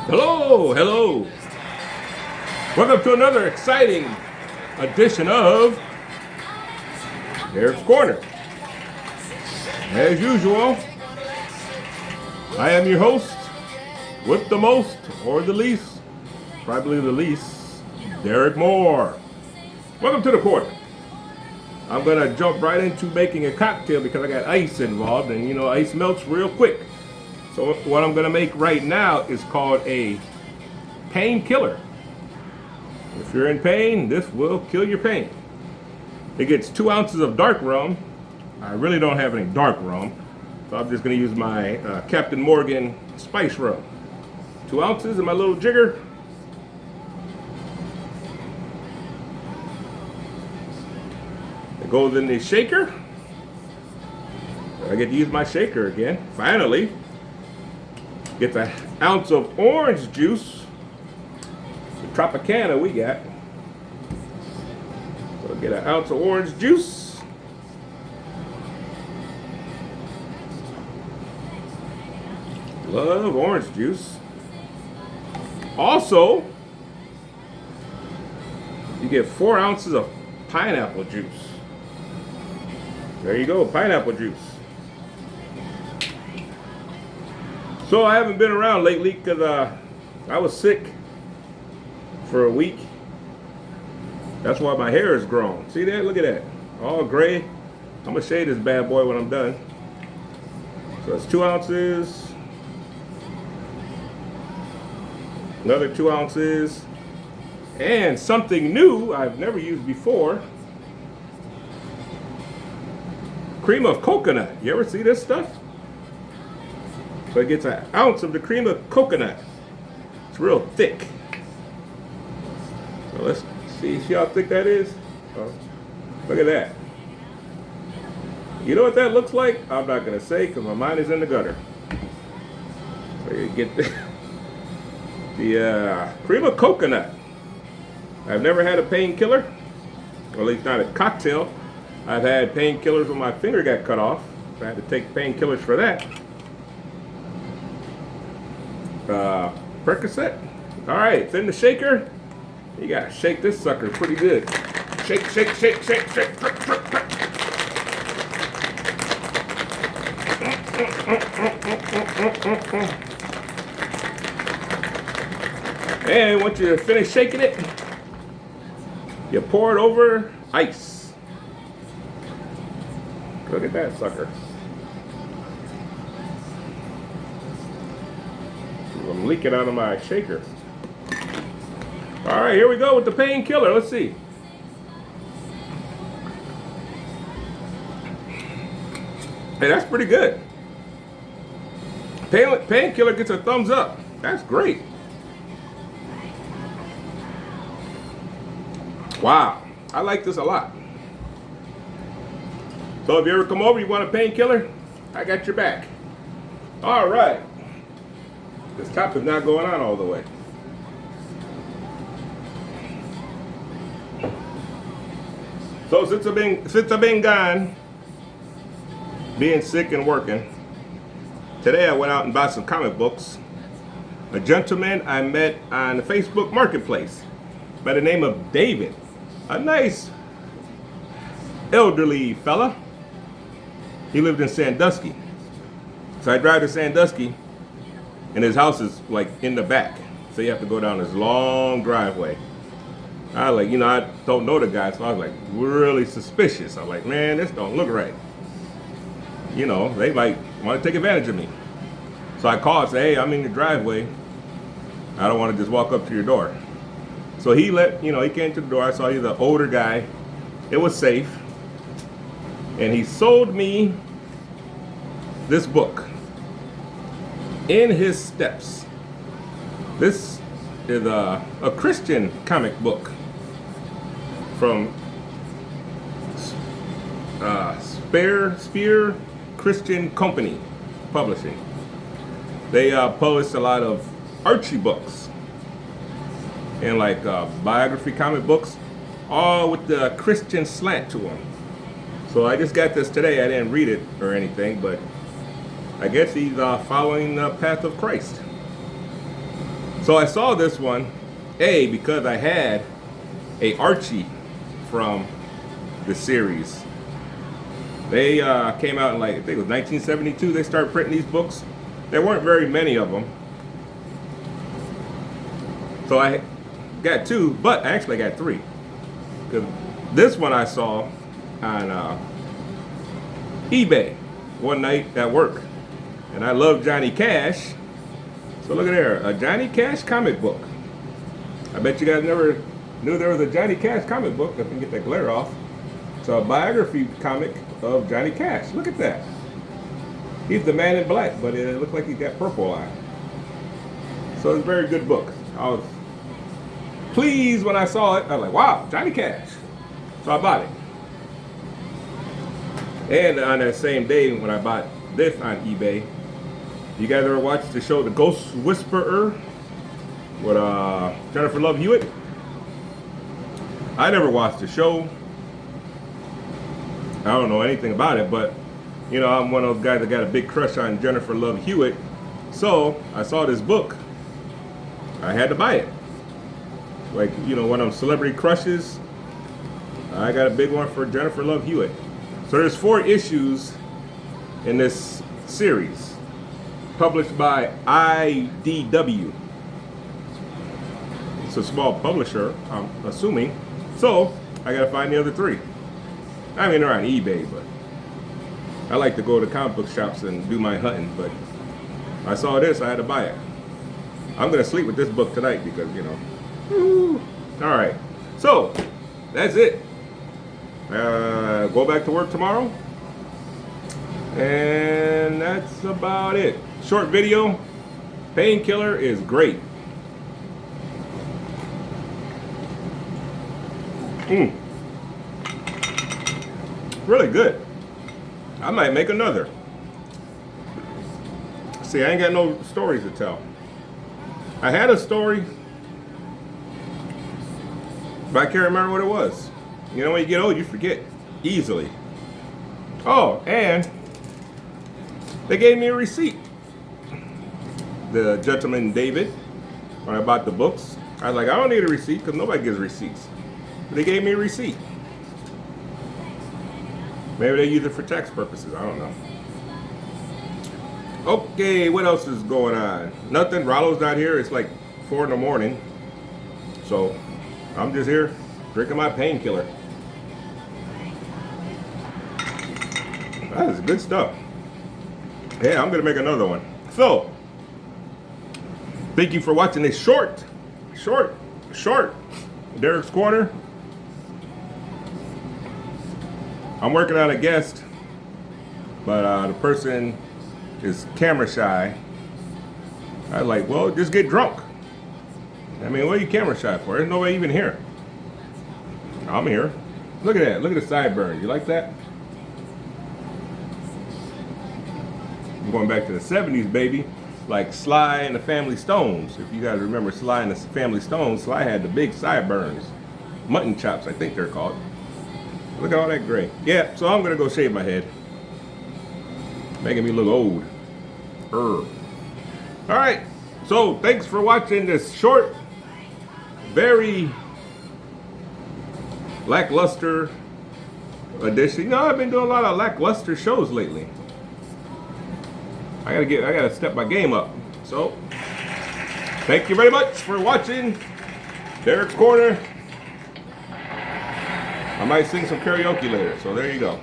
Hello, hello. Welcome to another exciting edition of Derrick's Corner. As usual, I am your host with the most or the least, probably the least, Derrick Moore. Welcome to the corner. I'm going to jump right into making a cocktail because I got ice involved, and you know ice melts real quick. So what I'm going to make right now is called a painkiller. If you're in pain, this will kill your pain. It gets 2 ounces of dark rum. I really don't have any dark rum, so I'm just going to use my Captain Morgan spice rum. 2 ounces in my little jigger. It goes in the shaker. I get to use my shaker again, finally. Get an ounce of orange juice. The Tropicana we got. So get an ounce of orange juice. Love orange juice. Also, you get 4 ounces of pineapple juice. There you go, pineapple juice. So I haven't been around lately because I was sick for a week. That's why my hair is grown. See that? Look at that. All gray. I'm going to shade this bad boy when I'm done. So it's 2 ounces. Another 2 ounces. And something new I've never used before. Cream of coconut. You ever see this stuff? So it gets an ounce of the cream of coconut. It's real thick. So let's see how thick that is. Oh, look at that. You know what that looks like? I'm not going to say because my mind is in the gutter. So you get the cream of coconut. I've never had a painkiller, or at least not a cocktail. I've had painkillers when my finger got cut off. So I had to take painkillers for that. Percocet. All right, it's in the shaker. You gotta shake this sucker pretty good. Shake, shake, shake, shake, shake. And once you finish shaking it, you pour it over ice. Look at that sucker. I'm leaking out of my shaker. All right, here we go with the painkiller. Let's see. Hey, that's pretty good. Painkiller gets a thumbs up. That's great. Wow, I like this a lot. So if you ever come over, you want a painkiller, I got your back. All right. This top is not going on all the way. So since I've been gone, being sick and working, today I went out and bought some comic books. A gentleman I met on the Facebook Marketplace by the name of David, a nice elderly fella. He lived in Sandusky, so I drive to Sandusky. And his house is like in the back. So you have to go down this long driveway. I don't know the guy, so I was like really suspicious. I'm like, man, this don't look right. You know, they might want to take advantage of me. So I called and said, hey, I'm in your driveway. I don't want to just walk up to your door. So he came to the door. I saw he's an older guy. It was safe. And he sold me this book. In His Steps. This is a Christian comic book from Spear Christian Company Publishing. They published a lot of Archie books and like biography comic books, all with the Christian slant to them. So I just got this today. I didn't read it or anything, but I guess he's following the path of Christ. So I saw this one, because I had a Archie from the series. They came out in like, I think it was 1972, they started printing these books. There weren't very many of them. So I got 2, but I actually got 3. Because this one I saw on eBay one night at work. And I love Johnny Cash. So look at there, a Johnny Cash comic book. I bet you guys never knew there was a Johnny Cash comic book. If I can get that glare off. It's a biography comic of Johnny Cash. Look at that. He's the man in black, but it looked like he got purple eye. So it's a very good book. I was pleased when I saw it. I was like, wow, Johnny Cash. So I bought it. And on that same day when I bought this on eBay, you guys ever watch the show The Ghost Whisperer with Jennifer Love Hewitt? I never watched the show. I don't know anything about it, but you know, I'm one of those guys that got a big crush on Jennifer Love Hewitt. So I saw this book. I had to buy it. Like, you know, one of them celebrity crushes. I got a big one for Jennifer Love Hewitt. So there's 4 issues in this series, published by IDW. It's a small publisher, I'm assuming. So I gotta find the other 3. I mean, they're on eBay, but I like to go to comic book shops and do my hunting, but I saw this, I had to buy it. I'm gonna sleep with this book tonight because, you know. Woo. All right, so that's it. Go back to work tomorrow, and that's about it. Short video. Painkiller is great. Really good. I might make another. See, I ain't got no stories to tell. I had a story, but I can't remember what it was. You know, when you get old, you forget easily. Oh, and they gave me a receipt. The gentleman, David, when I bought the books, I was like, I don't need a receipt because nobody gives receipts. But they gave me a receipt. Maybe they use it for tax purposes. I don't know. Okay, what else is going on? Nothing. Rollo's not here. It's like 4 in the morning. So I'm just here drinking my painkiller. That is good stuff. Yeah, I'm going to make another one. So, thank you for watching this short Derrick's Corner. I'm working on a guest, but the person is camera shy. I was like, well, just get drunk. I mean, what are you camera shy for? There's nobody even here. I'm here. Look at that. Look at the sideburns. You like that? I'm going back to the 70s, baby. Like Sly and the Family Stones. If you guys remember Sly and the Family Stones, Sly had the big sideburns. Mutton chops, I think they're called. Look at all that gray. Yeah, so I'm going to go shave my head. Making me look old. Alright, so thanks for watching this short, very lackluster edition. You know, I've been doing a lot of lackluster shows lately. I gotta step my game up. So, thank you very much for watching Derrick's Corner. I might sing some karaoke later, so there you go.